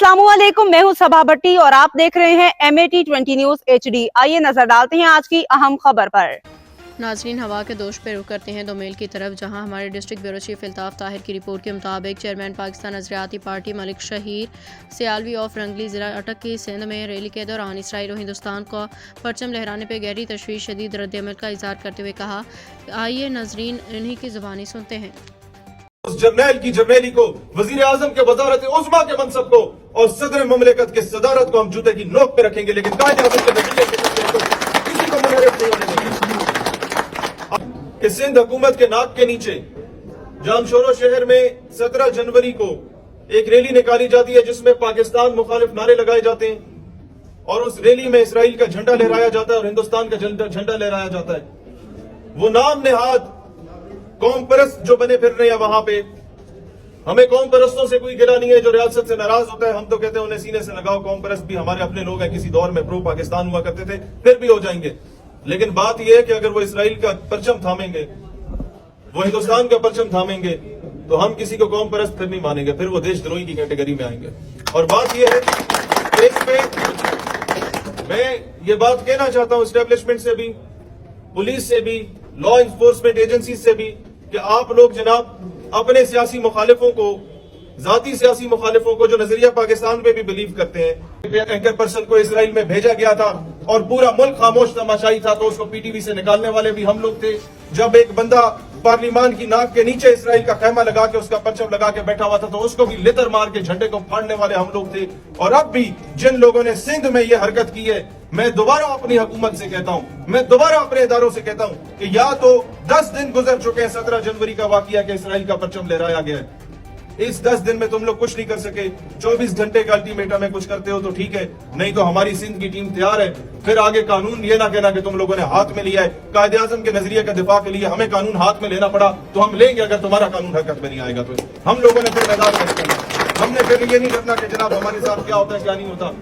अस्सलामुअलैकुम, मैं हूं सबा भट्टी और आप देख रहे हैं MAT20 न्यूज HD। आइए नजर डालते हैं आज की अहम खबर पर। नाजरीन, हवा के दोष पे रुख करते हैं दोमेल की तरफ, जहां हमारे district bureau chief Altaf Tahir की रिपोर्ट के मुताबिक चेयरमैन पाकिस्तान नजरियाती पार्टी मलिक शहीर सियालवी ऑफ रंगली ज़िला अटक की सिंध में रैली के दौरान इसराइल और हिंदुस्तान को परचम लहराने पर गहरी तशवीश शदीद रद्द-ए-अमल का इजहार करते हुए कहा। आइए नाजरीन इन्हीं की ज़ुबानी सुनते हैं। उस जर्नैल की जर्नैली को, वजीर आजम के वजारत उज़्मा के मनसब को और सदर मुमलिकत के सदारत को हम जूते की नोक पे रखेंगे, लेकिन कायदे आज़म के नतीजे के किसी को मुनहरफ नहीं होने देंगे। कि सिंध हुकूमत के नाक के नीचे जामशोरो शहर में 17 जनवरी को एक रैली निकाली जाती है जिसमें पाकिस्तान मुखालिफ नारे लगाए जाते हैं और उस रैली में इसराइल का झंडा लहराया जाता है और हिंदुस्तान का झंडा लहराया जाता है। वो नाम नेहाद कौम परस्त जो बने फिर रहे हैं वहां पे, हमें कौम परस्तों से कोई गिला नहीं है। जो रियासत से नाराज होता है हम तो कहते हैं उन्हें सीने से लगाओ, कौम परस्त भी हमारे अपने लोग हैं, किसी दौर में प्रो पाकिस्तान हुआ करते थे, फिर भी हो जाएंगे। लेकिन बात यह है कि अगर वो इसराइल का परचम थामेंगे, वो हिंदुस्तान का परचम थामेंगे, तो हम किसी को कौम परस्त फिर नहीं मानेंगे, फिर वो देशद्रोही की कैटेगरी में आएंगे। और बात यह है कि इसमें मैं ये बात कहना चाहता हूं एस्टेब्लिशमेंट से भी, पुलिस से भी, लॉ इन्फोर्समेंट एजेंसी से भी, कि आप लोग जनाब अपने सियासी मुखालिफों को, जाती सियासी मुखालिफों को जो नजरिया पाकिस्तान पे भी बिलीव करते हैं, एंकर पर्सन को इसराइल में भेजा गया था और पूरा मुल्क खामोश तमाशाई था, तो उसको पीटीवी से निकालने वाले भी हम लोग थे। जब एक बंदा पार्लिमान की नाक के नीचे इसराइल का खैमा लगा के, उसका परचम लगा के बैठा हुआ था, तो उसको भी लितर मार के झंडे को फाड़ने वाले हम लोग थे। और अब भी जिन लोगों ने सिंध में ये हरकत की है, मैं दोबारा अपनी हुकूमत से कहता हूं, मैं दोबारा अपने इदारों से कहता हूं कि या तो 10 दिन गुजर चुके हैं 17 जनवरी का वाकया के इसराइल का परचम लहराया गया है, इस 10 दिन में तुम लोग कुछ नहीं कर सके, 24 घंटे का अल्टीमेटम में कुछ करते हो तो ठीक है, नहीं तो हमारी सिंध की टीम तैयार है। फिर आगे कानून ये ना कहना कि तुम लोगों ने हाथ में लिया है। कायदे आज़म के नजरिए का दिफा के लिए हमें कानून हाथ में लेना पड़ा तो हम लेंगे, अगर तुम्हारा कानून हरकत में नहीं आएगा तो हम लोगों ने फिर मैदान में निकलना। हमने फिर ये नहीं करना कि जनाब हमारे साथ क्या होता है क्या नहीं होता।